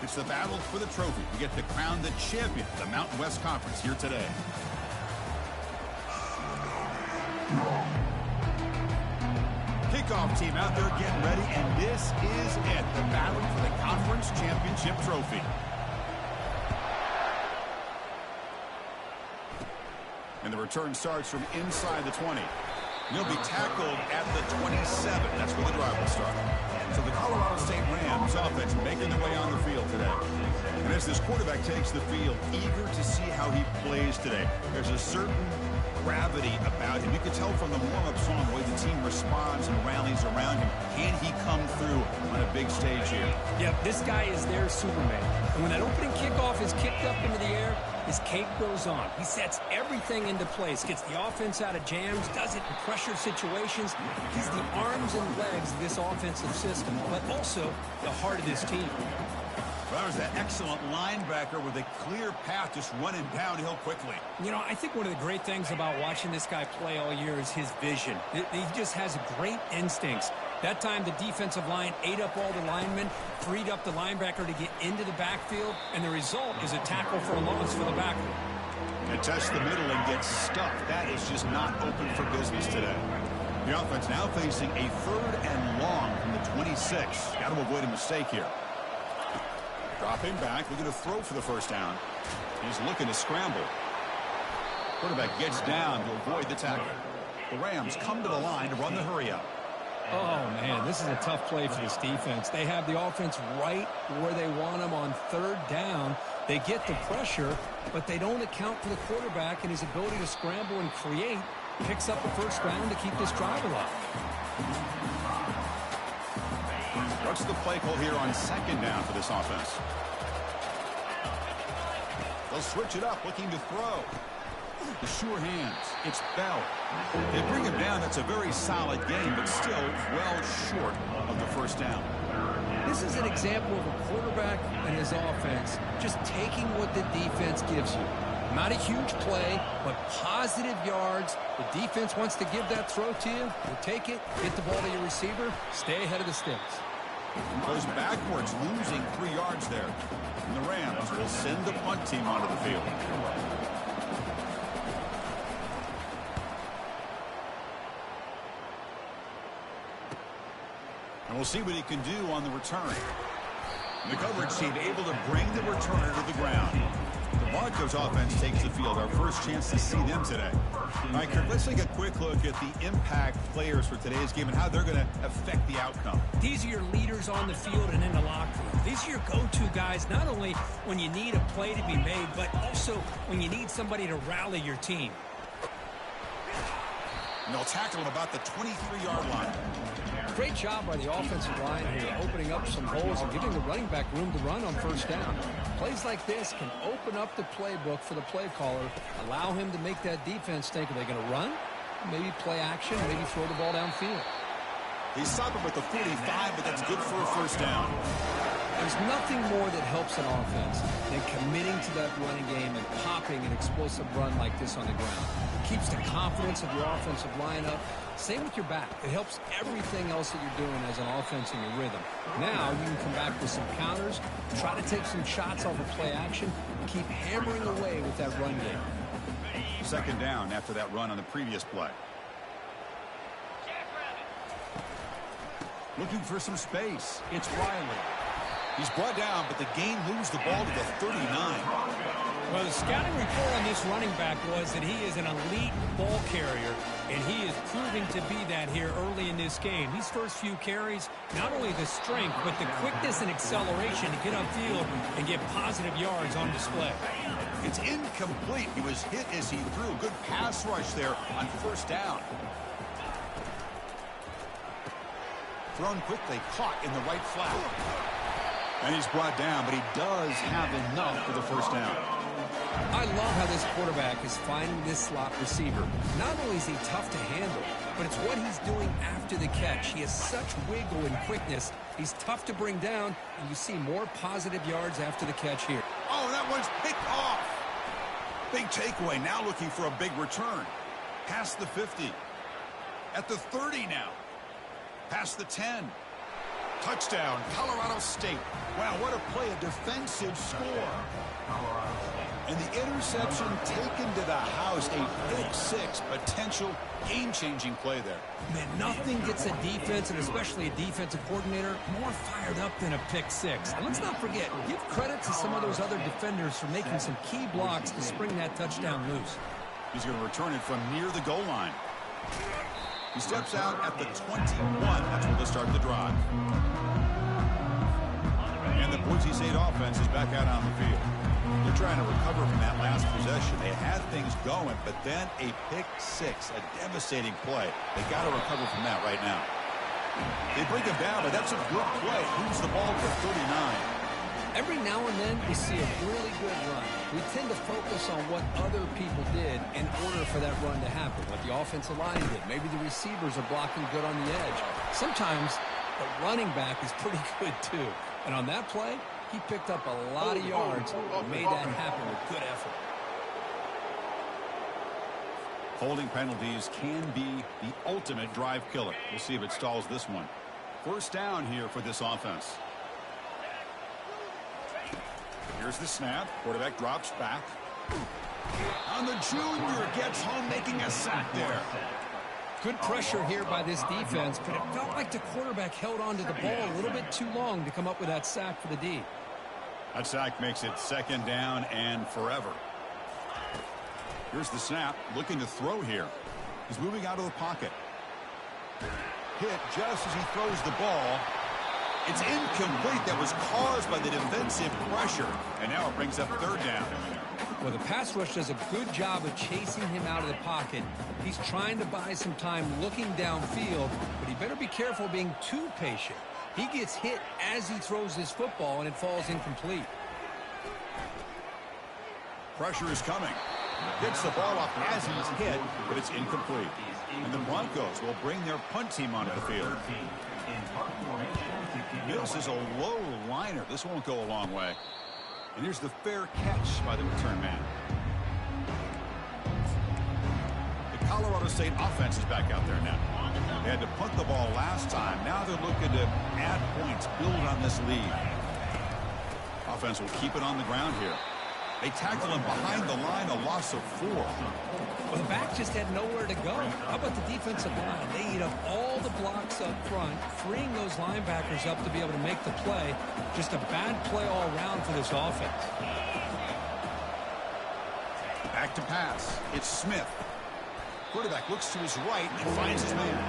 It's the battle for the trophy. We get to crown the champion of the Mountain West Conference here today. Kickoff team out there getting ready, and this is it. The battle for the conference championship trophy. And the return starts from inside the 20. He'll be tackled at the 27. That's where the drive will start. So the Colorado State Rams offense making their way on the field today. And as this quarterback takes the field, eager to see how he plays today. There's a certain gravity about him. You can tell from the warm-up song the way the team responds and rallies around him. Can he come through on a big stage here? Yep, this guy is their Superman. And when that opening kickoff is kicked up into the air, his cape goes on. He sets everything into place, gets the offense out of jams, does it in pressure situations. He's the arms and legs of this offensive system, but also the heart of this team. Well, there's that excellent linebacker with a clear path just running downhill quickly. You know, I think one of the great things about watching this guy play all year is his vision. He just has great instincts. That time, the defensive line ate up all the linemen, freed up the linebacker to get into the backfield, and the result is a tackle for a loss for the backer. And test the middle and get stuffed. That is just not open for business today. The offense now facing a 3rd and long from the 26. Got to avoid a mistake here. Dropping back, looking to throw for the first down. He's looking to scramble. Quarterback gets down to avoid the tackle. The Rams come to the line to run the hurry up. Oh, man, this is a tough play for this defense. They have the offense right where they want them on 3rd down. They get the pressure, but they don't account for the quarterback and his ability to scramble and create. Picks up the first down to keep this drive alive. What's the play call here on 2nd down for this offense? They'll switch it up, looking to throw. The sure hands. It's Bell. They bring him down. That's a very solid game, but still well short of the first down. This is an example of a quarterback and his offense just taking what the defense gives you. Not a huge play, but positive yards. The defense wants to give that throw to you. You take it, get the ball to your receiver, stay ahead of the sticks. Goes backwards, losing 3 yards there. And the Rams will send the punt team onto the field. And we'll see what he can do on the return. The coverage team able to bring the returner to the ground. The Broncos offense takes the field. Our first chance to see them today. All right, Kurt, let's take a quick look at the impact players for today's game and how they're going to affect the outcome. These are your leaders on the field and in the locker room. These are your go-to guys, not only when you need a play to be made, but also when you need somebody to rally your team. And they'll tackle him about the 23-yard line. Great job by the offensive line here, opening up some holes and giving the running back room to run on first down. Plays like this can open up the playbook for the play caller, allow him to make that defense think, are they going to run? Maybe play action, maybe throw the ball downfield. He's stopping with the 45, but that's good for a first down. There's nothing more that helps an offense than committing to that running game and popping an explosive run like this on the ground. It keeps the confidence of your offensive line up. Same with your back. It helps everything else that you're doing as an offense in your rhythm. Now you can come back with some counters, try to take some shots off of play action, and keep hammering away with that run game. 2nd down after that run on the previous play. Looking for some space. It's Riley. He's brought down, but the game moves the ball to the 39. Well, the scouting report on this running back was that he is an elite ball carrier, and he is proving to be that here early in this game. These first few carries, not only the strength, but the quickness and acceleration to get upfield and get positive yards on display. It's incomplete. He was hit as he threw. Good pass rush there on first down. Thrown quickly, caught in the right flat. And he's brought down, but he does have enough for the first down. I love how this quarterback is finding this slot receiver. Not only is he tough to handle, but it's what he's doing after the catch. He has such wiggle and quickness. He's tough to bring down, and you see more positive yards after the catch here. Oh, that one's picked off. Big takeaway, now looking for a big return. Past the 50. At the 30 now. Past the 10. Touchdown, Colorado State. Wow, what a play, a defensive score. And the interception taken to the house, a big six, potential game-changing play there. Man, nothing gets a defense, and especially a defensive coordinator, more fired up than a pick six. And let's not forget, give credit to some of those other defenders for making some key blocks to spring that touchdown loose. He's going to return it from near the goal line. He steps out at the 21. That's where they'll start the drive. And the Boise State offense is back out on the field. They're trying to recover from that last possession. They had things going, but then a pick six, a devastating play. They got to recover from that right now. They bring him down, but that's a good play. Moves the ball to 39. Every now and then, we see a really good run. We tend to focus on what other people did in order for that run to happen, what the offensive line did. Maybe the receivers are blocking good on the edge. Sometimes the running back is pretty good, too. And on that play, he picked up a lot of yards and made that happen with good effort. Holding penalties can be the ultimate drive killer. We'll see if it stalls this one. First down here for this offense. Here's the snap. Quarterback drops back. And the junior gets home, making a sack there. Good pressure here by this defense, but it felt like the quarterback held on to the ball a little bit too long to come up with that sack for the D. That sack makes it second down and forever. Here's the snap, looking to throw here. He's moving out of the pocket. Hit just as he throws the ball. It's incomplete. That was caused by the defensive pressure. And now it brings up third down. Well, the pass rush does a good job of chasing him out of the pocket. He's trying to buy some time looking downfield, but he better be careful being too patient. He gets hit as he throws his football, and it falls incomplete. Pressure is coming. Gets the ball up as he's hit, but it's incomplete. And the Broncos will bring their punt team onto the field. This is a low liner. This won't go a long way. And here's the fair catch by the return man. The Colorado State offense is back out there now. They had to punt the ball last time. Now they're looking to add points, build on this lead. Offense will keep it on the ground here. They tackle him behind the line, a loss of 4. Well, the back just had nowhere to go. How about the defensive line? They eat up all the blocks up front, freeing those linebackers up to be able to make the play. Just a bad play all around for this offense. Back to pass. It's Smith. Quarterback looks to his right and finds his man.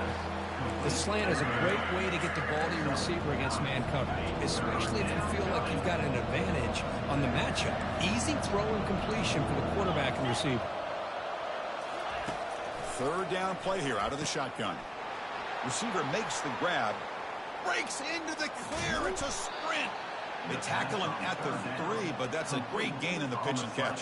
The slant is a great way to get the ball to your receiver against man coverage, especially if you feel like you've got an advantage on the matchup. Easy throw and completion for the quarterback and receiver. Third down play here out of the shotgun. Receiver makes the grab. Breaks into the clear. It's a sprint. They tackle him at the 3, but that's a great gain in the pitch and catch.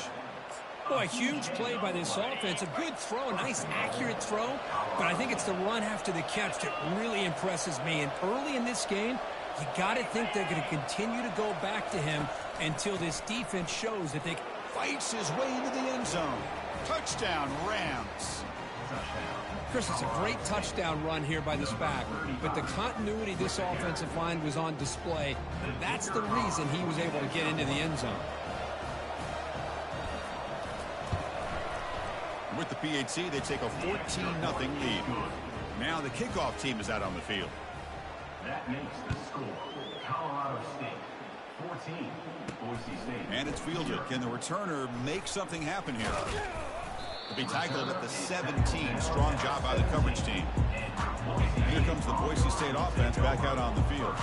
Boy, a huge play by this offense. A good throw, a nice accurate throw. But I think it's the run after the catch that really impresses me. And early in this game, you got to think they're going to continue to go back to him until this defense shows that they fights his way into the end zone. Touchdown, Rams. Chris, it's a great touchdown run here by this back, but the continuity this offensive line was on display. That's the reason he was able to get into the end zone. With the PHC, they take a 14-0 lead. Now the kickoff team is out on the field. That makes the score Colorado State 14, Boise State. And it's fielded. Can the returner make something happen here? To be tackled at the 17. Strong job by the coverage team. Here comes the Boise State offense back out on the field.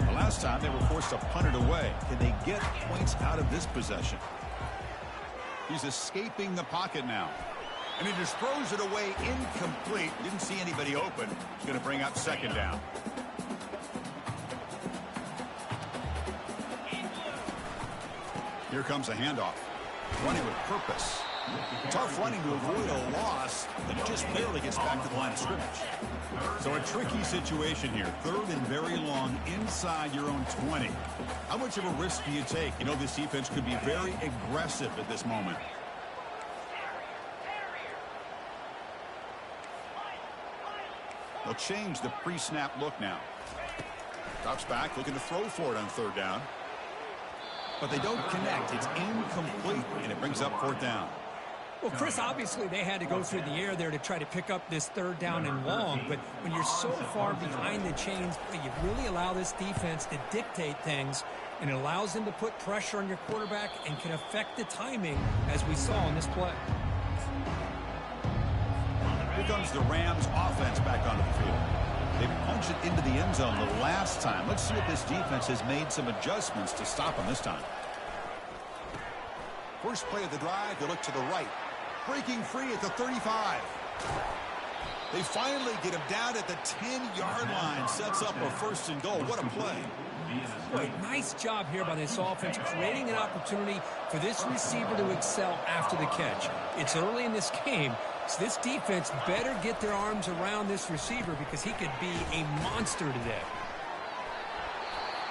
The last time they were forced to punt it away. Can they get points out of this possession? He's escaping the pocket now. And he just throws it away incomplete. Didn't see anybody open. He's going to bring up second down. Here comes a handoff. Running with purpose. Tough running to avoid a loss, but he just barely gets back to the line of scrimmage. So a tricky situation here. Third and very long inside your own 20. How much of a risk do you take? You know, this defense could be very aggressive at this moment. They'll change the pre-snap look now. Drops back, looking to throw for it on third down. But they don't connect. It's incomplete, and it brings up fourth down. Well, Chris, obviously they had to go through the air there to try to pick up this third down and long, but when you're so far behind the chains, you really allow this defense to dictate things, and it allows them to put pressure on your quarterback and can affect the timing, as we saw in this play. Here comes the Rams offense back onto the field. They punched it into the end zone the last time. Let's see if this defense has made some adjustments to stop them this time. First play of the drive, they look to the right. Breaking free at the 35. They finally get him down at the 10-yard line. Sets up a first and goal. What a play. Boy, nice job here by this offense, creating an opportunity for this receiver to excel after the catch. It's early in this game, so this defense better get their arms around this receiver because he could be a monster today.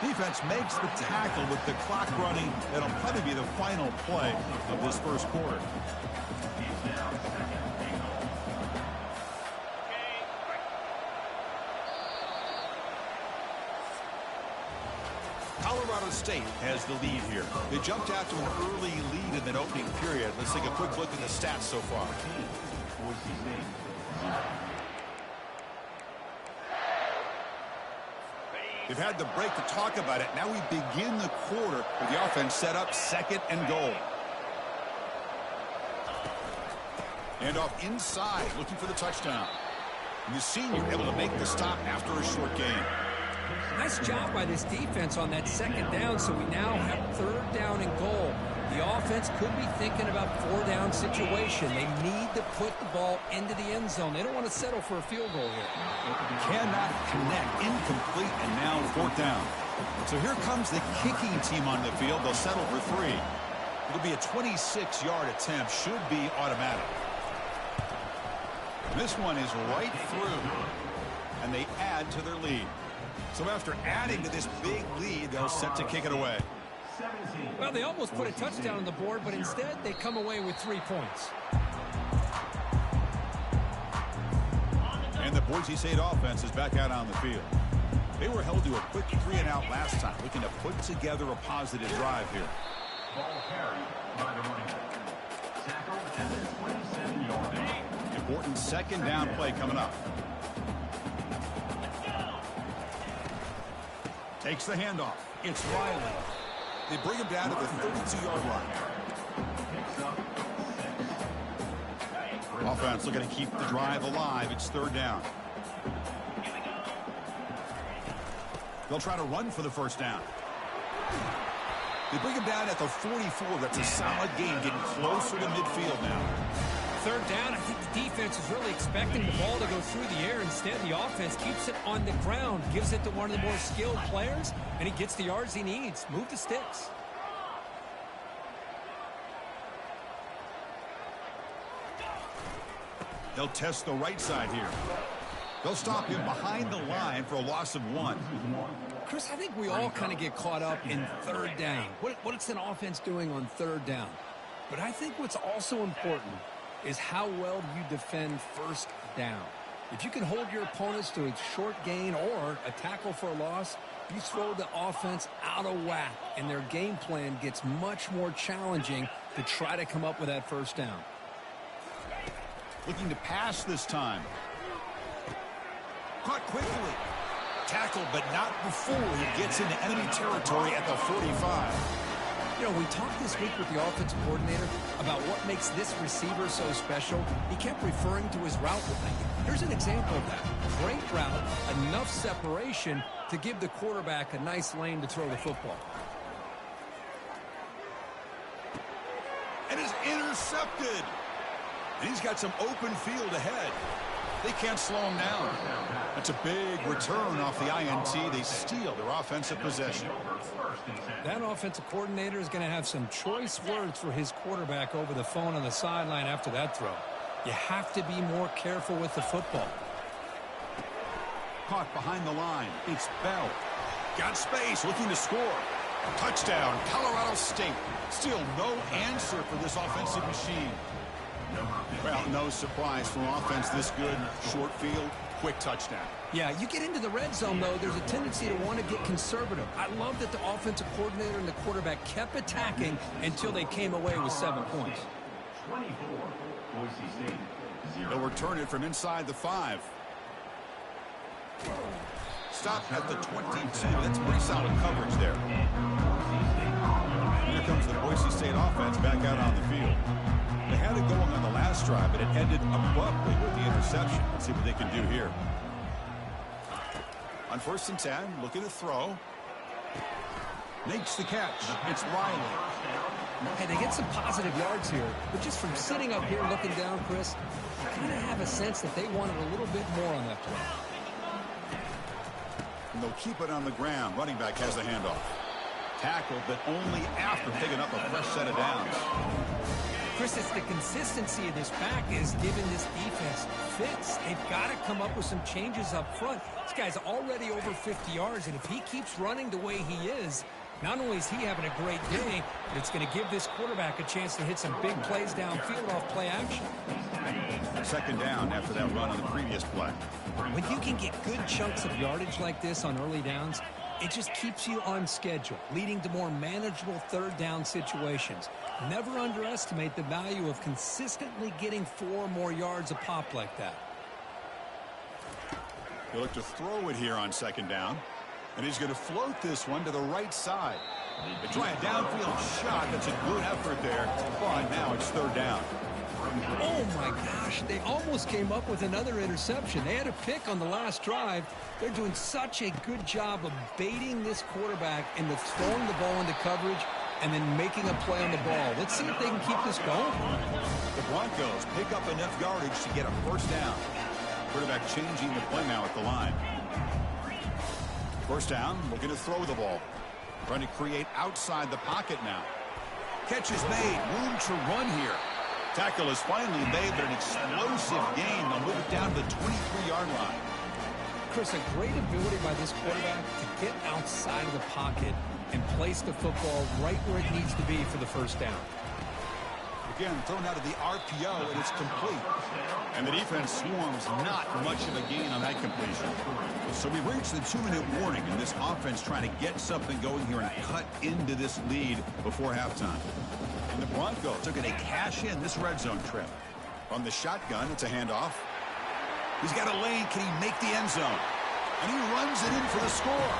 Defense makes the tackle with the clock running. That'll probably be the final play of this first quarter. Colorado State has the lead here. They jumped out to an early lead in that opening period. Let's take a quick look at the stats so far. They've had the break to talk about it. Now we begin the quarter with the offense set up second and goal. And off inside, looking for the touchdown. And the senior able to make the stop after a short gain. Nice job by this defense on that second down, so we now have third down and goal. The offense could be thinking about four-down situation. They need to put the ball into the end zone. They don't want to settle for a field goal here. Cannot connect. Incomplete, and now fourth down. So here comes the kicking team on the field. They'll settle for 3. It'll be a 26-yard attempt. Should be automatic. This one is right through, and they add to their lead. So after adding to this big lead, they'll set to kick it away. Well, they almost put a touchdown on the board, but instead they come away with 3 points. And the Boise State offense is back out on the field. They were held to a quick 3-and-out last time, looking to put together a positive drive here. Ball carried by the running back. Tackled at the 27-yard line. Important second down play coming up. Takes the handoff. It's Riley. They bring him down to the 32-yard line. Offense looking to keep the drive alive. It's third down. They'll try to run for the first down. They bring him down at the 44. That's a solid game, getting closer to midfield now. Third down, I think the defense is really expecting the ball to go through the air. Instead, the offense keeps it on the ground, gives it to one of the more skilled players, and he gets the yards he needs. Move the sticks. They'll test the right side here. They'll stop him behind the line for a loss of 1. Chris, I think we all kind of get caught up in third down. What's an offense doing on third down? But I think what's also important is how well you defend first down. If you can hold your opponents to a short gain or a tackle for a loss, you throw the offense out of whack, and their game plan gets much more challenging to try to come up with that first down. Looking to pass this time. Caught quickly. Tackled, but not before he gets into enemy territory at the 45. You know, we talked this week with the offensive coordinator about what makes this receiver so special. He kept referring to his route running. Here's an example of that. Great route, enough separation to give the quarterback a nice lane to throw the football. And is intercepted. And he's got some open field ahead. They can't slow him down. That's a big return off the INT. They steal their offensive possession. That offensive coordinator is going to have some choice words for his quarterback over the phone on the sideline after that throw. You have to be more careful with the football. Caught behind the line. It's Bell. Got space, looking to score. Touchdown, Colorado State. Still no answer for this offensive machine. Well, no surprise from offense this good. Short field, quick touchdown. Yeah, you get into the red zone, though, there's a tendency to want to get conservative. I love that the offensive coordinator and the quarterback kept attacking until they came away with 7 points. 24, Boise State, 0. They'll return it from inside the 5. Stop at the 22. That's pretty solid coverage there. Here comes the Boise State offense back out on the field. They had it going on the last drive, but it ended abruptly with the interception. Let's see what they can do here. On 1st and 10, looking to throw. Makes the catch. It's Riley. Hey, they get some positive yards here, but just from sitting up here looking down, Chris, I kind of have a sense that they wanted a little bit more on that play. And they'll keep it on the ground. Running back has the handoff. Tackled, but only after picking up a fresh set of downs. Chris, it's the consistency of this back is giving this defense fits. They've got to come up with some changes up front. This guy's already over 50 yards, and if he keeps running the way he is, not only is he having a great day, but it's going to give this quarterback a chance to hit some big plays downfield off play action. 2nd down after that run on the previous play. When you can get good chunks of yardage like this on early downs, it just keeps you on schedule, leading to more manageable 3rd down situations. Never underestimate the value of consistently getting 4 or more yards a pop like that. He'll look to throw it here on 2nd down. And he's going to float this one to the right side. They try a downfield shot. That's a good effort there. But now it's 3rd down. Oh, my gosh. They almost came up with another interception. They had a pick on the last drive. They're doing such a good job of baiting this quarterback into throwing the ball into coverage and then making a play on the ball. Let's see if they can keep this going. The Broncos pick up enough yardage to get a 1st down. Quarterback changing the play now at the line. 1st down, looking to throw the ball. Trying to create outside the pocket now. Catch is made. Room to run here. Tackle is finally made, but an explosive gain. They'll move it down to the 23-yard line. Chris, a great ability by this quarterback to get outside of the pocket and place the football right where it needs to be for the 1st down. Again, thrown out of the RPO, and it's complete. And the defense swarms not much of a gain on that completion. So we've reached the 2-minute warning, and this offense trying to get something going here and cut into this lead before halftime. And the Broncos are going to cash in this red zone trip. From the shotgun, it's a handoff. He's got a lane. Can he make the end zone? And he runs it in for the score.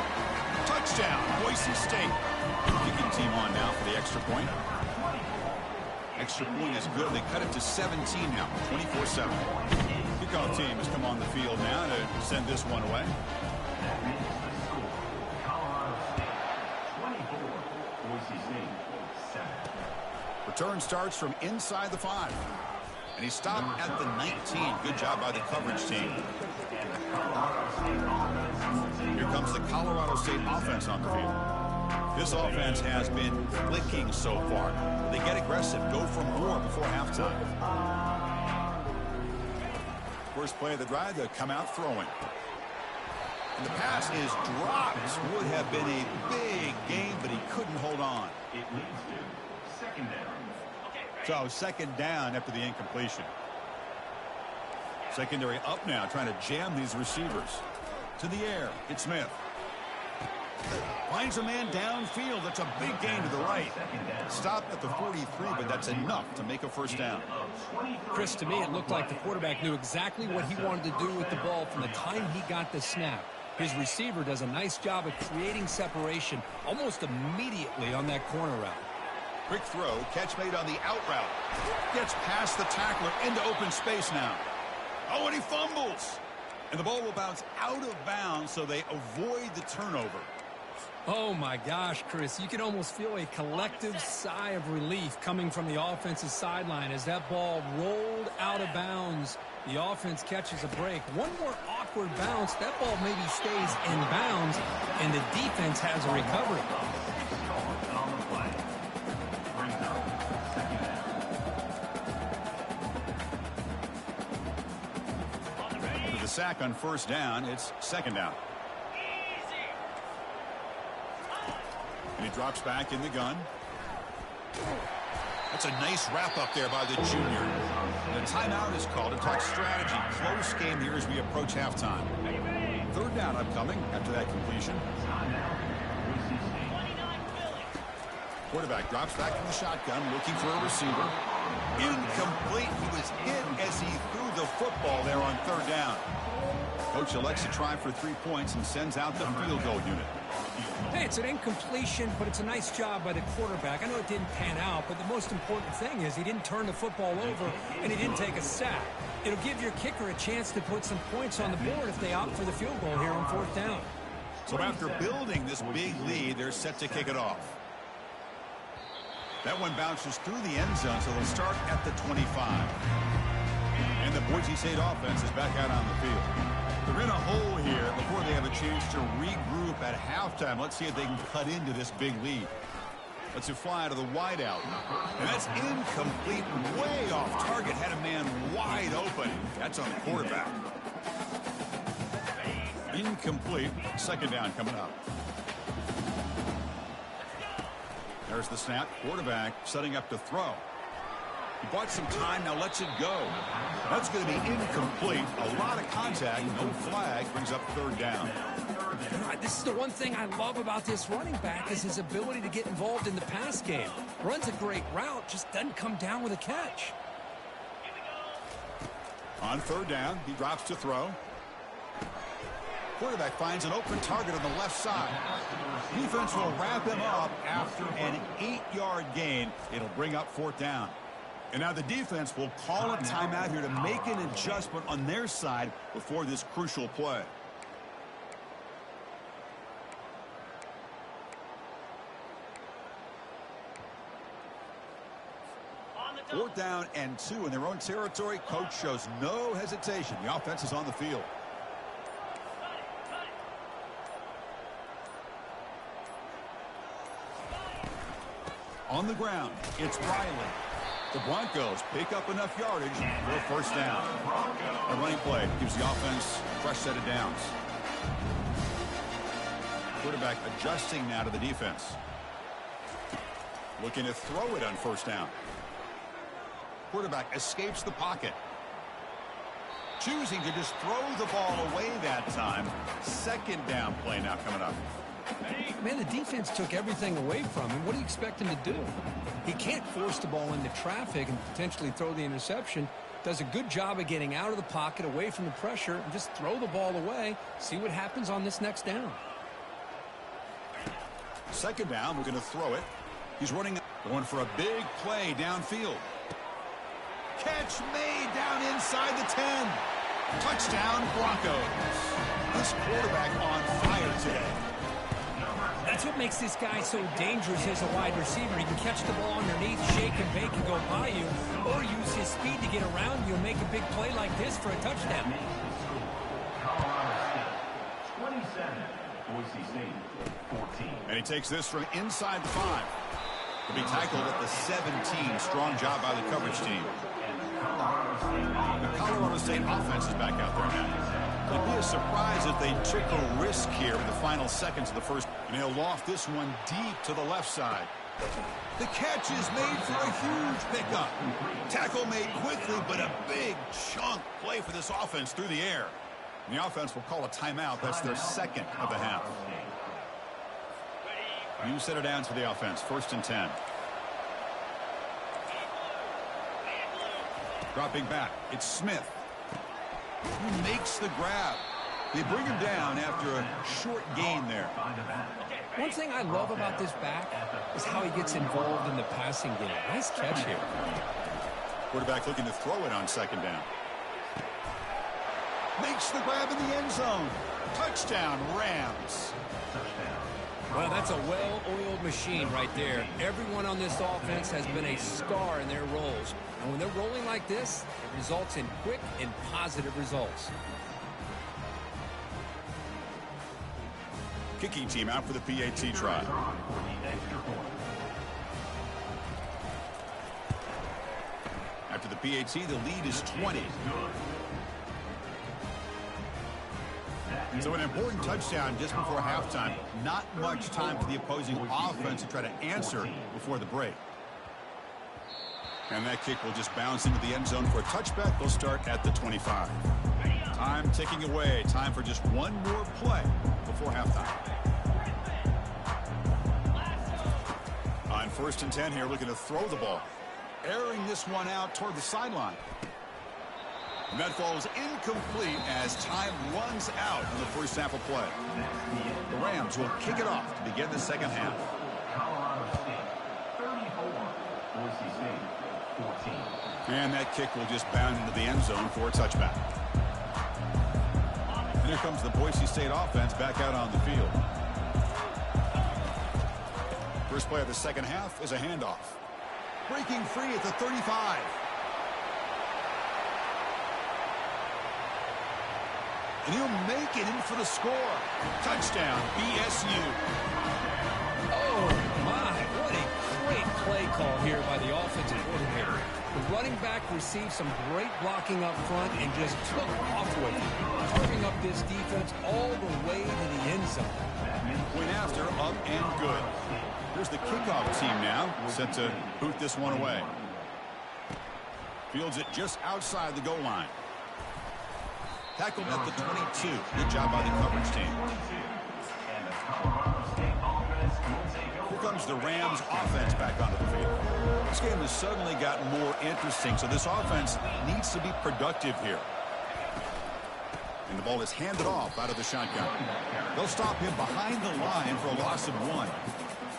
Touchdown, Boise State. Kicking team on now for the extra point. Extra point is good. They cut it to 17 now, 24-7. Kickoff team has come on the field now to send this one away. Colorado State, 24, Boise State, 7. Return starts from inside the 5. And he stopped at the 19. Good job by the coverage team. Here comes the Colorado State offense on the field. This offense has been clicking so far. They get aggressive, go for more before halftime. First play of the drive, they'll come out throwing. And the pass is dropped. Would have been a big game, but he couldn't hold on. It leads to 2nd down. So 2nd down after the incompletion. Secondary up now, trying to jam these receivers. To the air, it's Smith. Finds a man downfield. That's a big gain to the right. Stopped at the 43, but that's enough to make a 1st down. Chris, to me, it looked like the quarterback knew exactly what he wanted to do with the ball from the time he got the snap. His receiver does a nice job of creating separation almost immediately on that corner route. Quick throw, catch made on the out route. Gets past the tackler into open space now. Oh, and he fumbles. And the ball will bounce out of bounds, so they avoid the turnover. Oh, my gosh, Chris. You can almost feel a collective sigh of relief coming from the offensive sideline as that ball rolled out of bounds. The offense catches a break. One more awkward bounce. That ball maybe stays in bounds, and the defense has a recovery. With the sack on 1st down, it's 2nd down. And he drops back in the gun. That's a nice wrap up there by the junior. The timeout is called to talk strategy. Close game here as we approach halftime. Third down upcoming after that completion. Quarterback drops back from the shotgun, looking for a receiver. Incomplete. He was hit as he threw the football there on third down. Coach elects to try for 3 points and sends out the field goal unit. Hey, it's an incompletion, but it's a nice job by the quarterback. I know it didn't pan out, but the most important thing is he didn't turn the football over and he didn't take a sack. It'll give your kicker a chance to put some points on the board if they opt for the field goal here on fourth down. So after building this big lead, they're set to kick it off. That one bounces through the end zone, so they'll start at the 25. And the Boise State offense is back out on the field. They're in a hole here before they have a chance to regroup at halftime. Let's see if they can cut into this big lead. Let's it fly to the wideout. And that's incomplete, way off target. Had a man wide open. That's on the quarterback. Incomplete. Second down coming up. There's the snap. Quarterback setting up to throw. He bought some time, now lets it go. That's going to be incomplete. A lot of contact, no flag, brings up third down. This is the one thing I love about this running back is his ability to get involved in the pass game. Runs a great route, just doesn't come down with a catch. On third down, he drops to throw. Quarterback finds an open target on the left side. Defense will wrap him up after an 8-yard gain. It'll bring up fourth down. And now the defense will call a timeout here to make an adjustment on their side before this crucial play. Fourth down and 2 in their own territory. Coach shows no hesitation. The offense is on the field. On the ground, it's Riley. The Broncos pick up enough yardage for a first down. A running play gives the offense a fresh set of downs. Quarterback adjusting now to the defense. Looking to throw it on first down. Quarterback escapes the pocket. Choosing to just throw the ball away that time. Second down play now coming up. Man, the defense took everything away from him. What do you expect him to do? He can't force the ball into traffic and potentially throw the interception. Does a good job of getting out of the pocket, away from the pressure, and just throw the ball away. See what happens on this next down. Second down, we're going to throw it. He's going for a big play downfield. Catch made down inside the 10. Touchdown, Broncos. This quarterback on fire today. That's what makes this guy so dangerous as a wide receiver. He can catch the ball underneath, shake and bake and go by you, or use his speed to get around you and make a big play like this for a touchdown. Colorado State, 27. Boise State, 14. And he takes this from inside the 5. He'll be tackled at the 17. Strong job by the coverage team. The Colorado State offense is back out there now. It'd be a surprise if they took a risk here in the final seconds of the first. And he'll loft this one deep to the left side. The catch is made for a huge pickup. Tackle made quickly, but a big chunk play for this offense through the air. And the offense will call a timeout. That's their second of the half. New set of downs for the offense. First and 10. Dropping back. It's Smith. Who makes the grab. They bring him down after a short gain there. One thing I love about this back is how he gets involved in the passing game. Nice catch here. Quarterback looking to throw it on second down. Makes the grab in the end zone. Touchdown, Rams. Well, that's a well-oiled machine right there. Everyone on this offense has been a star in their roles. And when they're rolling like this, it results in quick and positive results. Kicking team out for the PAT try. After the PAT, the lead is 20. So an important touchdown just before halftime. Not much time for the opposing offense to try to answer before the break. And that kick will just bounce into the end zone for a touchback. They'll start at the 25. Time ticking away. Time for just one more play before halftime. On 1st and 10 here, looking to throw the ball. Airing this one out toward the sideline. And that falls incomplete as time runs out in the first half of play. The Rams will kick it off to begin the second half. Colorado State 34, Boise State 14. And that kick will just bound into the end zone for a touchback. And here comes the Boise State offense back out on the field. First play of the second half is a handoff. Breaking free at the 35. And he'll make it in for the score. Touchdown, BSU. Oh, my. What a great play call here by the offensive coordinator. The running back received some great blocking up front and just took off with it, carving up this defense all the way to the end zone. Point after, up and good. Here's the kickoff team now, set to boot this one away. Fields it just outside the goal line. Tackled at the 22. Good job by the coverage team. Here comes the Rams offense back onto the field. This game has suddenly gotten more interesting, so this offense needs to be productive here. And the ball is handed off out of the shotgun. They'll stop him behind the line for a loss of 1.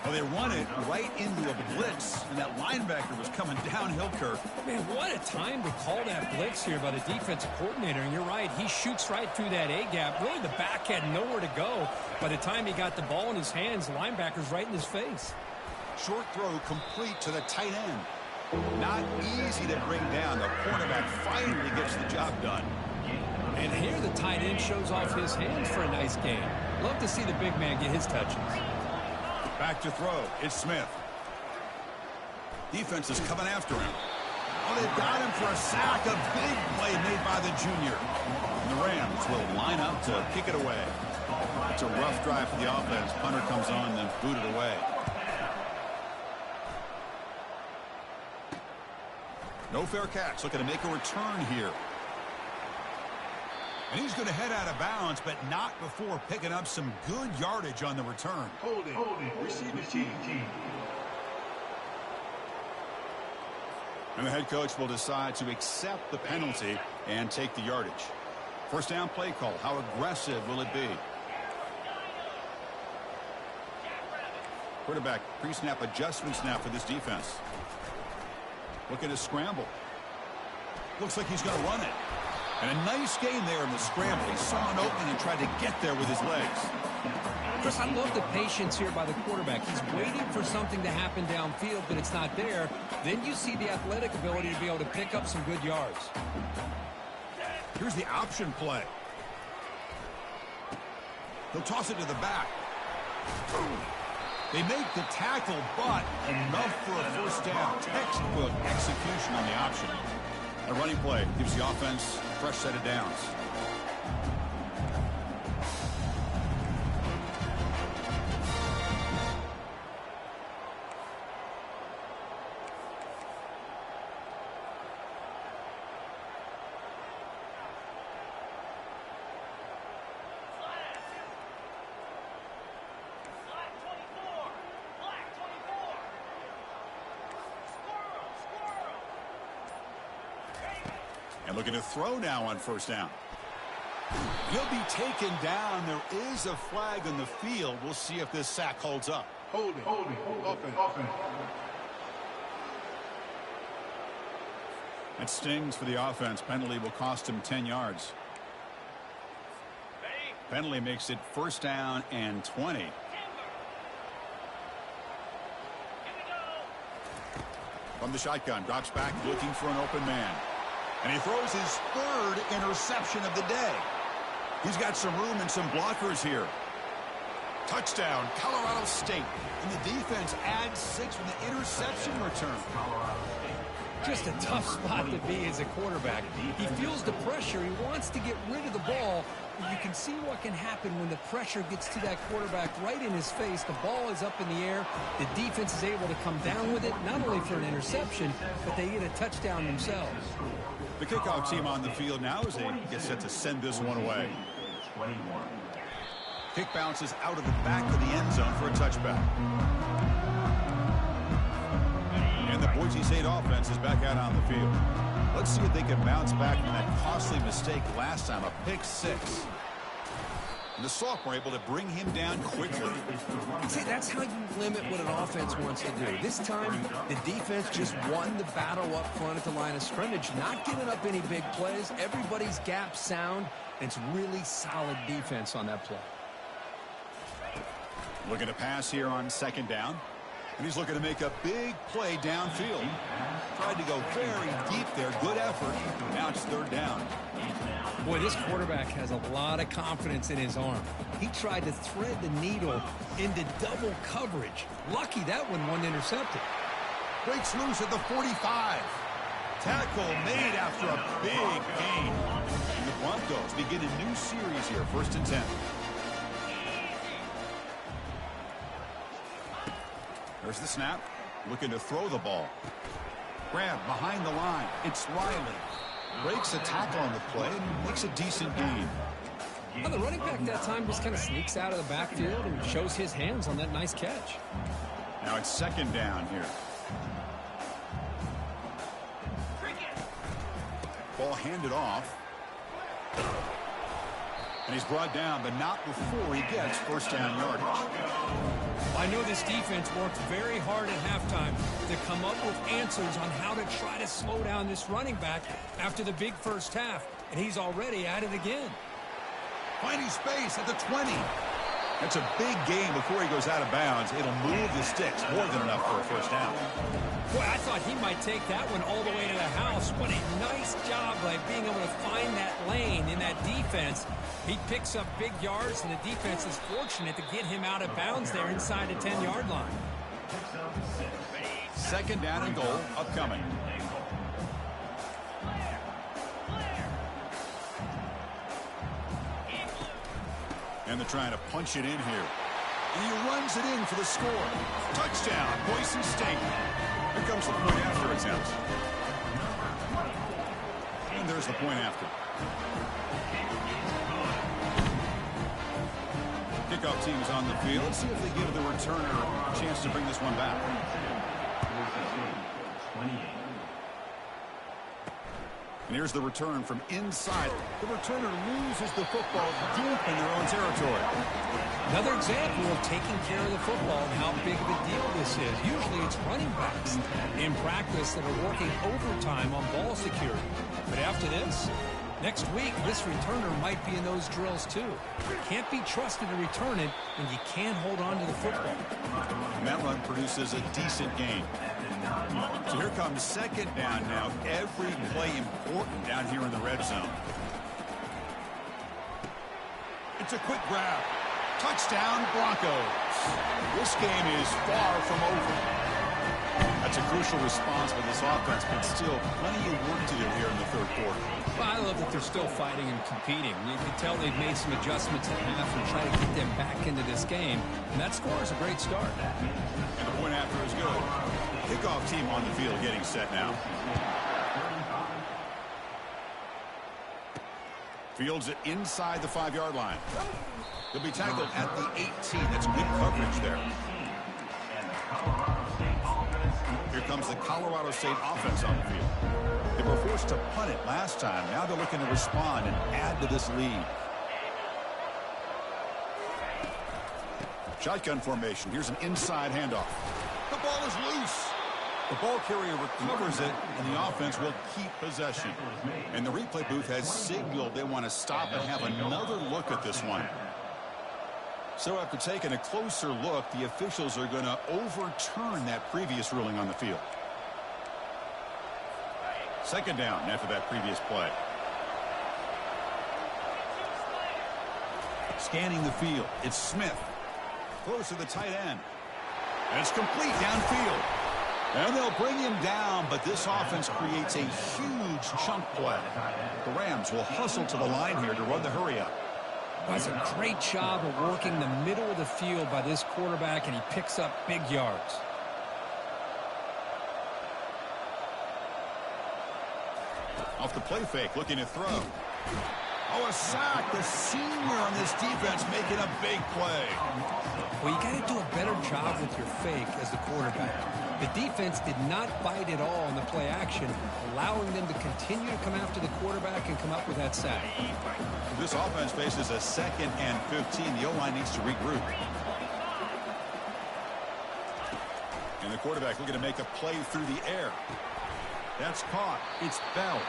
Well, they run it right into a blitz, and that linebacker was coming downhill, Kirk. Man, what a time to call that blitz here by the defensive coordinator. And you're right, he shoots right through that A-gap. Really, the back had nowhere to go. By the time he got the ball in his hands, the linebacker's right in his face. Short throw complete to the tight end. Not easy to bring down. The cornerback finally gets the job done. And here the tight end shows off his hands for a nice game. Love to see the big man get his touches. Back to throw. It's Smith. Defense is coming after him. Oh, they've got him for a sack. A big play made by the junior. And the Rams will line up to kick it away. It's a rough drive for the offense. Punter comes on and booted away. No fair catch. Looking to make a return here. And he's going to head out of bounds, but not before picking up some good yardage on the return. Holding. Receiver team. And the head coach will decide to accept the penalty and take the yardage. First down play call. How aggressive will it be? Quarterback pre-snap adjustments now for this defense. Looking to scramble. Looks like he's going to run it. And a nice game there in the scramble. He saw an opening and tried to get there with his legs. Chris, I love the patience here by the quarterback. He's waiting for something to happen downfield, but it's not there. Then you see the athletic ability to be able to pick up some good yards. Here's the option play. He'll toss it to the back. They make the tackle, but enough for a first down. Textbook execution on the option. A running play gives the offense a fresh set of downs. And looking to throw now on first down. He'll be taken down. There is a flag on the field. We'll see if this sack holds up. Holding. Offense. That stings for the offense. Penalty will cost him 10 yards. Penalty makes it first down and 20. From the shotgun, drops back looking for an open man. And he throws his third interception of the day. He's got some room and some blockers here. Touchdown, Colorado State. And the defense adds 6 with the interception return. Just a tough spot to be as a quarterback. He feels the pressure. He wants to get rid of the ball, You can see what can happen when the pressure gets to that quarterback right in his face. The ball is up in the air. The defense is able to come down with it, not only for an interception, but they get a touchdown themselves. The kickoff team on the field now as they get set to send this one away. Kick bounces out of the back of the end zone for a touchback. And the Boise State offense is back out on the field. Let's see if they can bounce back from that costly mistake last time, a pick six. And the sophomore able to bring him down quickly. See, that's how you limit what an offense wants to do. This time, the defense just won the battle up front at the line of scrimmage, not giving up any big plays. Everybody's gap sound, and it's really solid defense on that play. Looking to pass here on second down. And he's looking to make a big play downfield. Tried to go very deep there. Good effort. Now it's third down. Boy, this quarterback has a lot of confidence in his arm. He tried to thread the needle into double coverage. Lucky that one wasn't intercepted. Breaks loose at the 45. Tackle made after a big gain. And the Broncos begin a new series here. 1st and 10. There's the snap. Looking to throw the ball. Grab behind the line. It's Riley. Breaks a tackle on the play and makes a decent gain. Well, the running back that time just kind of sneaks out of the backfield and shows his hands on that nice catch. Now it's second down here. Ball handed off. And he's brought down, but not before he gets first down yardage. I know this defense worked very hard at halftime to come up with answers on how to try to slow down this running back after the big first half, and he's already at it again. Finding space at the 20. That's a big gain before he goes out of bounds. It'll move the sticks, more than enough for a first down. Boy, I thought he might take that one all the way to the house. What a nice job by being able to find that lane in that defense. He picks up big yards, and the defense is fortunate to get him out of bounds there inside the 10-yard line. Second down and goal upcoming. And they're trying to punch it in here. And he runs it in for the score. Touchdown, Boise State. Here comes the point after attempt. And there's the point after. Kickoff team is on the field. Let's see if they give the returner a chance to bring this one back. And here's the return from inside. The returner loses the football deep in their own territory. Another example of taking care of the football and how big of a deal this is. Usually it's running backs in practice that are working overtime on ball security. But after this, next week, this returner might be in those drills too. Can't be trusted to return it when you can't hold on to the football. And that run produces a decent gain. So here comes second down now. Every play important down here in the red zone. It's a quick grab. Touchdown, Broncos. This game is far from over. That's a crucial response for this offense, but still plenty of work to do here in the third quarter. Well, I love that they're still fighting and competing. You can tell they've made some adjustments at half and try to get them back into this game. And that score is a great start. And the point after is good. Kickoff team on the field getting set now. Fields it inside the 5-yard line. He'll be tackled at the 18. That's good coverage there. Here comes the Colorado State offense on the field. They were forced to punt it last time. Now they're looking to respond and add to this lead. Shotgun formation. Here's an inside handoff. The ball is loose. The ball carrier recovers it, and the offense will keep possession. And the replay booth has signaled they want to stop and have another look at this one. So after taking a closer look, the officials are going to overturn that previous ruling on the field. Second down after that previous play. Scanning the field, it's Smith. Close to the tight end. And it's complete downfield. And they'll bring him down, but this offense creates a huge chunk play. The Rams will hustle to the line here to run the hurry up. That's a great job of working the middle of the field by this quarterback, and he picks up big yards. Off the play fake, looking to throw. Oh, a sack. The senior on this defense making a big play. Well, you got to do a better job with your fake as the quarterback. The defense did not bite at all in the play action, allowing them to continue to come after the quarterback and come up with that sack. This offense faces a 2nd and 15. The O-line needs to regroup. And the quarterback looking to make a play through the air. That's caught. It's Bell.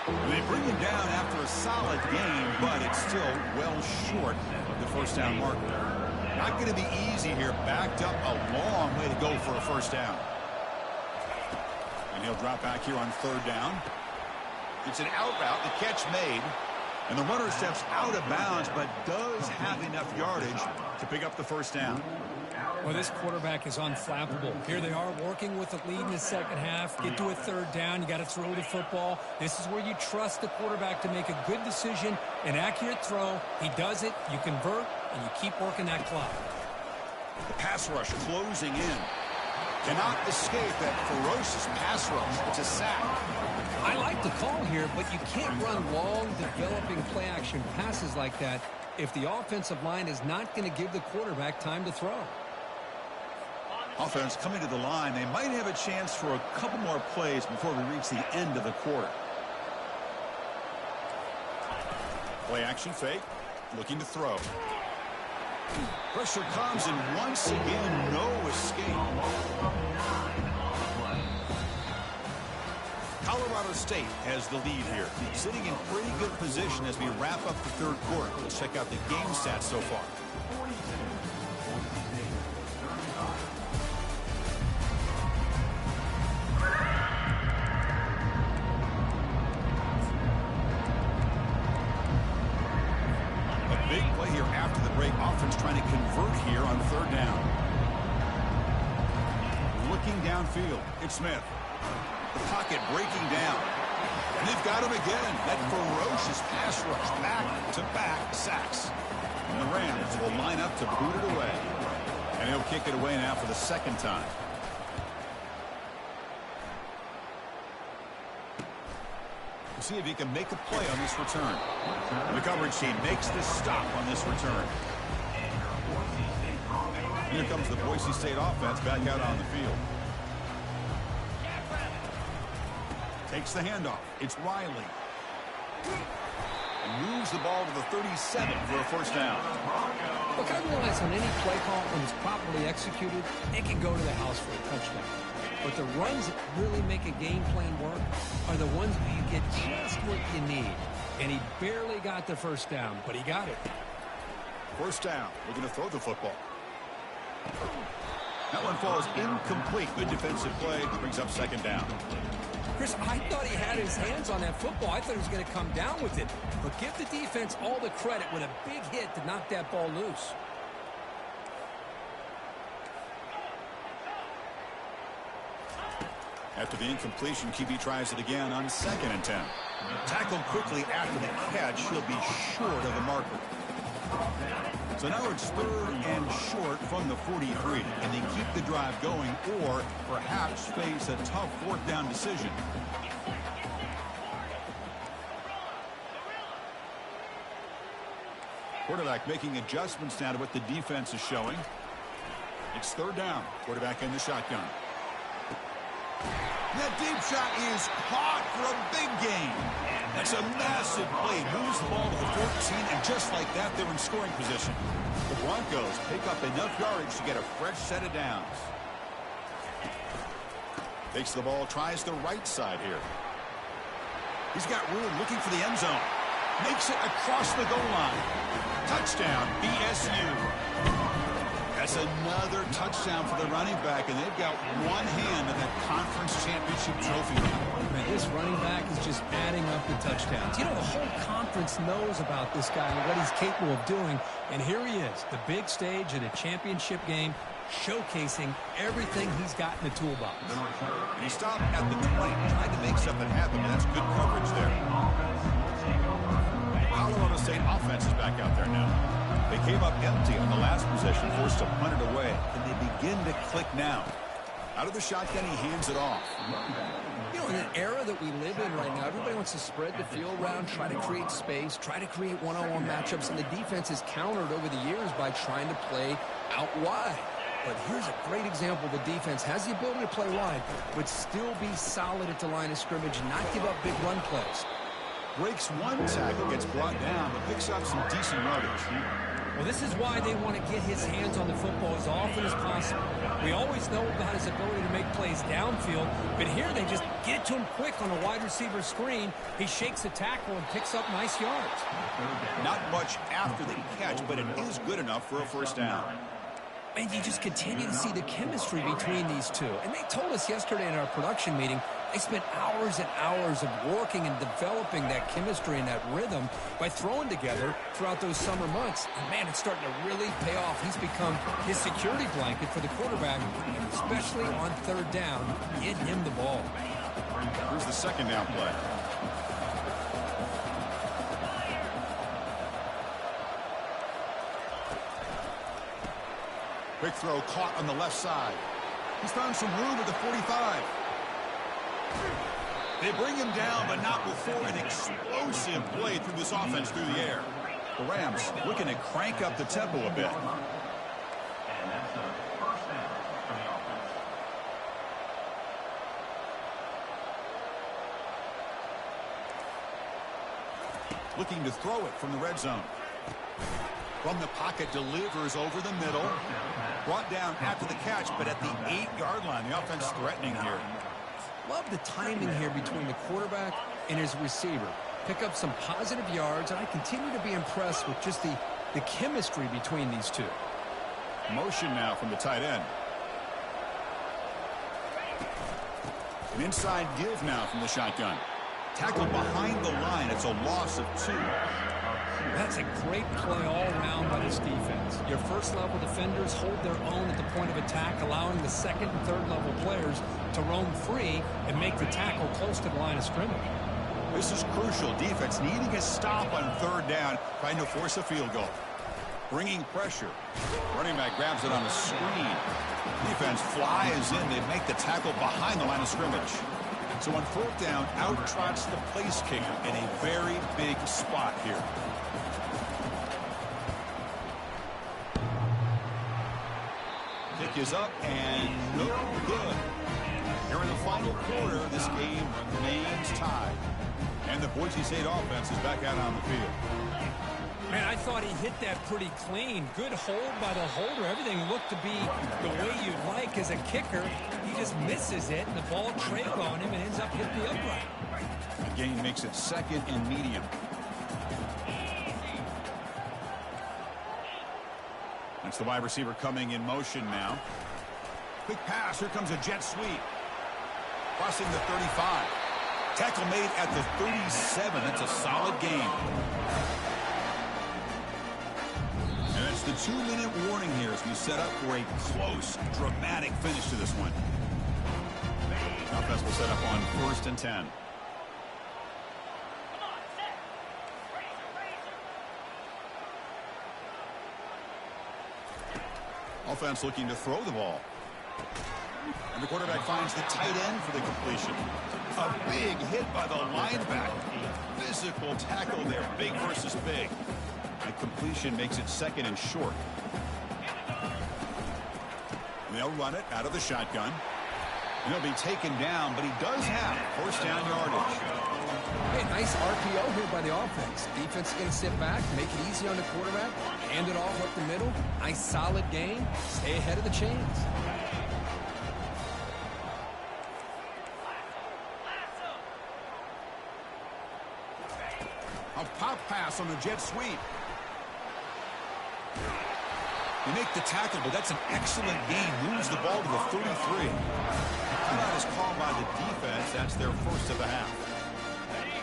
They bring him down after a solid game, but it's still well short of the first down marker. Not going to be easy here. Backed up a long way to go for a first down. And he'll drop back here on 3rd down. It's an out route. The catch made. And the runner steps out of bounds, but does have enough yardage to pick up the first down. Well, this quarterback is unflappable. Here they are working with a lead in the second half. Get to a 3rd down. You got to throw the football. This is where you trust the quarterback to make a good decision, an accurate throw. He does it. You convert, and you keep working that clock. The pass rush closing in. Cannot escape that ferocious pass rush. It's a sack. I like the call here, but you can't run long, developing play-action passes like that if the offensive line is not going to give the quarterback time to throw. Offense coming to the line. They might have a chance for a couple more plays before we reach the end of the quarter. Play action fake. Looking to throw. Pressure comes, and once again, no escape. Colorado State has the lead here, sitting in pretty good position as we wrap up the 3rd quarter. Let's check out the game stats so far. Big play here after the break. Offense trying to convert here on 3rd down. Looking downfield. It's Smith. The pocket breaking down. And they've got him again. That ferocious pass rush. Back-to-back sacks. And the Rams will line up to boot it away. And he'll kick it away now for the 2nd time. See if he can make a play on this return. The coverage team makes the stop on this return. Here comes the Boise State offense back out on the field. Takes the handoff. It's Riley. And moves the ball to the 37 for a first down. Look, I realize on any play call, when it's properly executed, it can go to the house for a touchdown. But the runs that really make a game plan work are the ones where you get just what you need. And he barely got the first down, but he got it. First down. We're going to throw the football. That one falls incomplete. Good defensive play. Brings up 2nd down. Chris, I thought he had his hands on that football. I thought he was going to come down with it. But give the defense all the credit with a big hit to knock that ball loose. After the incompletion, QB tries it again on 2nd and 10. Tackled quickly after the catch. He'll be short of the marker. So now it's 3rd and short from the 43. And they keep the drive going or perhaps face a tough 4th down decision. Quarterback making adjustments now to what the defense is showing. It's 3rd down. Quarterback in the shotgun. That deep shot is caught for a big gain. That's a massive play. Moves the ball to the 14, and just like that, they're in scoring position. The Broncos pick up enough yardage to get a fresh set of downs. Takes the ball, tries the right side here. He's got room, looking for the end zone. Makes it across the goal line. Touchdown, BSU. That's another touchdown for the running back, and they've got one hand in that conference championship trophy. Man, this running back is just adding up the touchdowns. You know, the whole conference knows about this guy and what he's capable of doing, and here he is, the big stage of the championship game, showcasing everything he's got in the toolbox. And he stopped at the 20, trying to make something happen, and that's good coverage there. Colorado State offense is back out there now. They came up empty on the last possession, forced to punt it away, and they begin to click now. Out of the shotgun, he hands it off. You know, in an era that we live in right now, everybody wants to spread the field around, try to create space, try to create one-on-one matchups, and the defense is countered over the years by trying to play out wide. But here's a great example. The defense has the ability to play wide, but still be solid at the line of scrimmage and not give up big run plays. Breaks one tackle, gets brought down, but picks up some decent yardage. Well, this is why they want to get his hands on the football as often as possible. We always know about his ability to make plays downfield, but here they just get it to him quick on a wide receiver screen. He shakes the tackle and picks up nice yards. Not much after the catch, but it is good enough for a first down. And you just continue to see the chemistry between these two. And they told us yesterday in our production meeting, they spent hours and hours of working and developing that chemistry and that rhythm by throwing together throughout those summer months. And, man, it's starting to really pay off. He's become his security blanket for the quarterback, and especially on third down, getting him the ball. Here's the second down play. Quick throw caught on the left side. He's found some room at the 45. They bring him down, but not before an explosive play through this offense through the air. The Rams looking to crank up the tempo a bit. And that's a first down for the offense. Looking to throw it from the red zone. From the pocket, delivers over the middle. Brought down after the catch, but at the 8-yard line. The offense threatening here. Love the timing here between the quarterback and his receiver. Pick up some positive yards, and I continue to be impressed with just the chemistry between these two. Motion now from the tight end. An inside give now from the shotgun. Tackled behind the line. It's a loss of 2. That's a great play all around by this defense. Your first-level defenders hold their own at the point of attack, allowing the second and third-level players to roam free and make the tackle close to the line of scrimmage. This is crucial. Defense needing a stop on third down, trying to force a field goal. Bringing pressure. Running back grabs it on a screen. Defense flies in. They make the tackle behind the line of scrimmage. So on fourth down, out trots the place kicker in a very big spot here. Kick is up and no good. Here in the final quarter, this game remains tied. And the Boise State offense is back out on the field. Man, I thought he hit that pretty clean. Good hold by the holder. Everything looked to be the way you'd like as a kicker. He just misses it, and the ball trailed on him and ends up hitting the upright. The gain makes it second and medium. That's the wide receiver coming in motion now. Quick pass. Here comes a jet sweep. Crossing the 35. Tackle made at the 37. That's a solid gain. And it's the 2-minute warning here as we set up for a close, dramatic finish to this one. Offense will set up on 1st and 10. Offense looking to throw the ball. And the quarterback finds the tight end for the completion. A big hit by the linebacker. Physical tackle there. Big versus big. And completion makes it second and short. And they'll run it out of the shotgun. And he'll be taken down, but he does have first down yardage. Hey, nice RPO here by the offense. Defense is going to sit back, make it easy on the quarterback, hand it off up the middle. Nice solid gain. Stay ahead of the chains. A pop pass on the jet sweep. They make the tackle, but that's an excellent gain. Moves the ball to the 33. Timeout is called by the defense. That's their first of the half.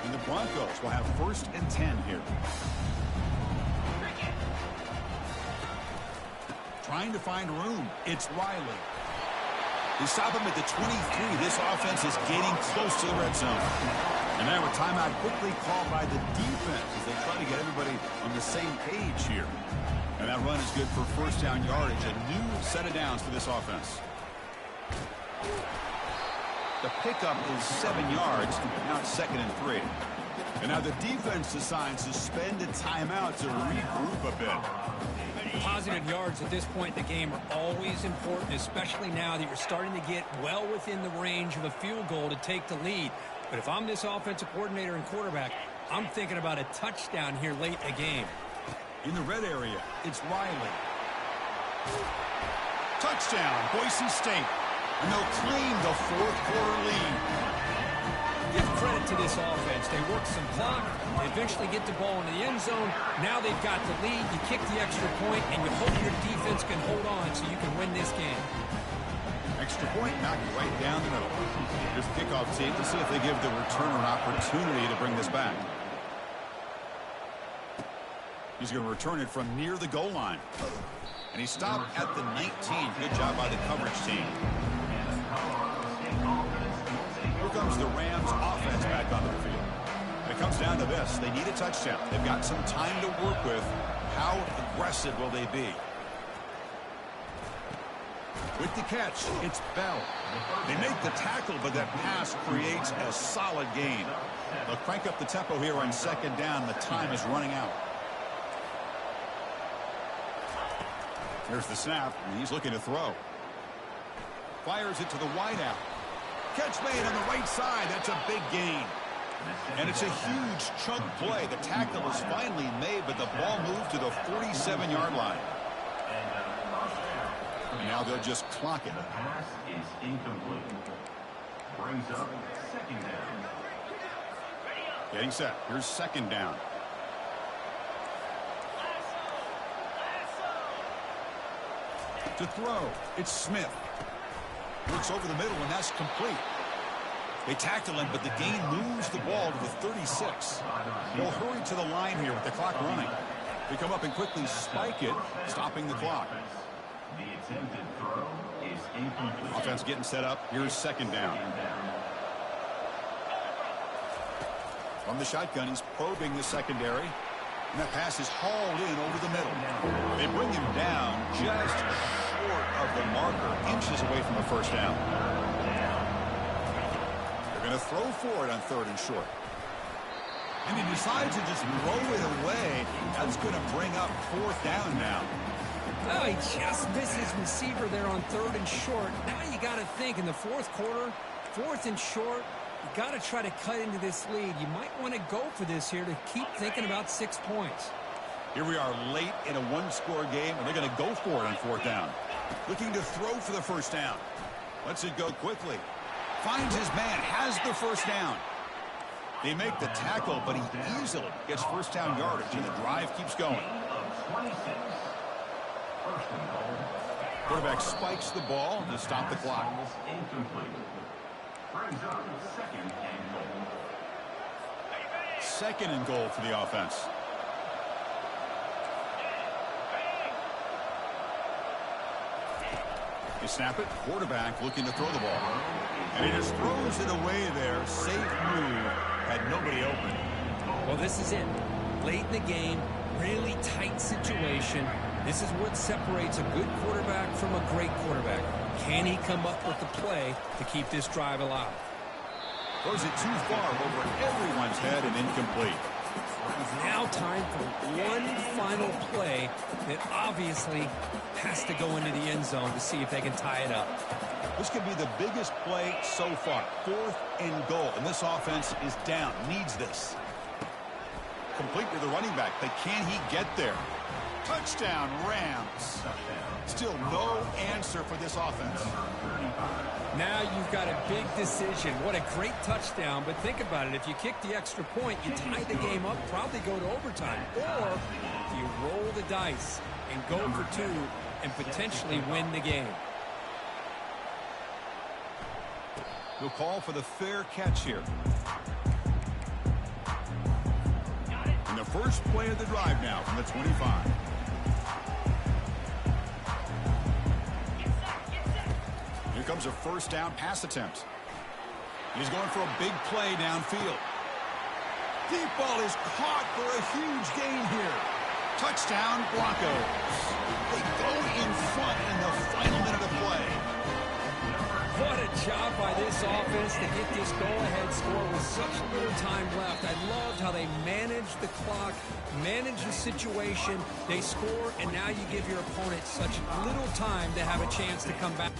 And the Broncos will have 1st and 10 here. Trying to find room. It's Riley. They stop him at the 23. This offense is getting close to the red zone. And now a timeout quickly called by the defense as they try to get everybody on the same page here. And that run is good for first down yardage. A new set of downs for this offense. The pickup is 7 yards. Now it's 2nd and 3. And now the defense decides to spend a timeout to regroup a bit. Positive yards at this point in the game are always important, especially now that you're starting to get well within the range of a field goal to take the lead. But if I'm this offensive coordinator and quarterback, I'm thinking about a touchdown here late in the game. In the red area, it's Riley. Touchdown, Boise State. And they'll claim the 4th quarter lead. Give credit to this offense. They work some clock. They eventually get the ball into the end zone. Now they've got the lead. You kick the extra point, and you hope your defense can hold on so you can win this game. Extra point knocked right down the middle. Here's the kickoff team to see if they give the returner an opportunity to bring this back. He's going to return it from near the goal line. And he stopped at the 19. Good job by the coverage team. Here comes the Rams offense back onto the field. And it comes down to this. They need a touchdown. They've got some time to work with. How aggressive will they be? With the catch, it's Bell. They make the tackle, but that pass creates a solid gain. They'll crank up the tempo here on 2nd down. The time is running out. Here's the snap, and he's looking to throw. Fires it to the wideout. Catch made on the right side. That's a big gain. And it's a huge chunk play. The tackle is finally made, but the ball moved to the 47-yard line. Now they'll just clock it. The pass is incomplete. Brings up 2nd down. Getting set. Here's 2nd down. To throw, it's Smith. Looks over the middle, and that's complete. They tackle him, but the gain moves the ball to the 36. They'll hurry to the line here with the clock running. They come up and quickly spike it, stopping the clock. The attempted throw is incomplete. Offense getting set up. Here's 2nd down. From the shotgun, he's probing the secondary. And that pass is hauled in over the middle. They bring him down just short of the marker, inches away from the first down. They're going to throw for it on 3rd and short. And he decides to just throw it away. That's going to bring up 4th down now. Oh, he just missed his receiver there on 3rd and short. Now you got to think in the 4th quarter, 4th and short, you got to try to cut into this lead. You might want to go for this here to keep thinking about 6 points. Here we are late in a 1-score game, and they're going to go for it on 4th down. Looking to throw for the first down. Lets it go quickly. Finds his man, has the first down. They make the tackle, but he easily gets first down yardage, and the drive keeps going. Quarterback spikes the ball to stop the clock. Incomplete. Brings up 2nd and goal. 2nd and goal for the offense. They snap it. Quarterback looking to throw the ball. And he just throws it away there. Safe move. Had nobody open. Well, this is it. Late in the game, really tight situation. This is what separates a good quarterback from a great quarterback. Can he come up with the play to keep this drive alive? Throws it too far over everyone's head and incomplete. Now time for one final play that obviously has to go into the end zone to see if they can tie it up. This could be the biggest play so far. 4th and goal. And this offense is down. Needs this. Complete to the running back. But can he get there? Touchdown, Rams. Still no answer for this offense. Now you've got a big decision. What a great touchdown. But think about it. If you kick the extra point, you tie the game up, probably go to overtime. Or you roll the dice and go for 2 and potentially win the game. He'll call for the fair catch here. And the first play of the drive now from the 25. Here becomes a first down pass attempt. He's going for a big play downfield. Deep ball is caught for a huge gain here. Touchdown, Broncos. They go in front in the final minute of play. What a job by this offense to get this go-ahead score with such little time left. I loved how they managed the clock, managed the situation. They score, and now you give your opponent such little time to have a chance to come back.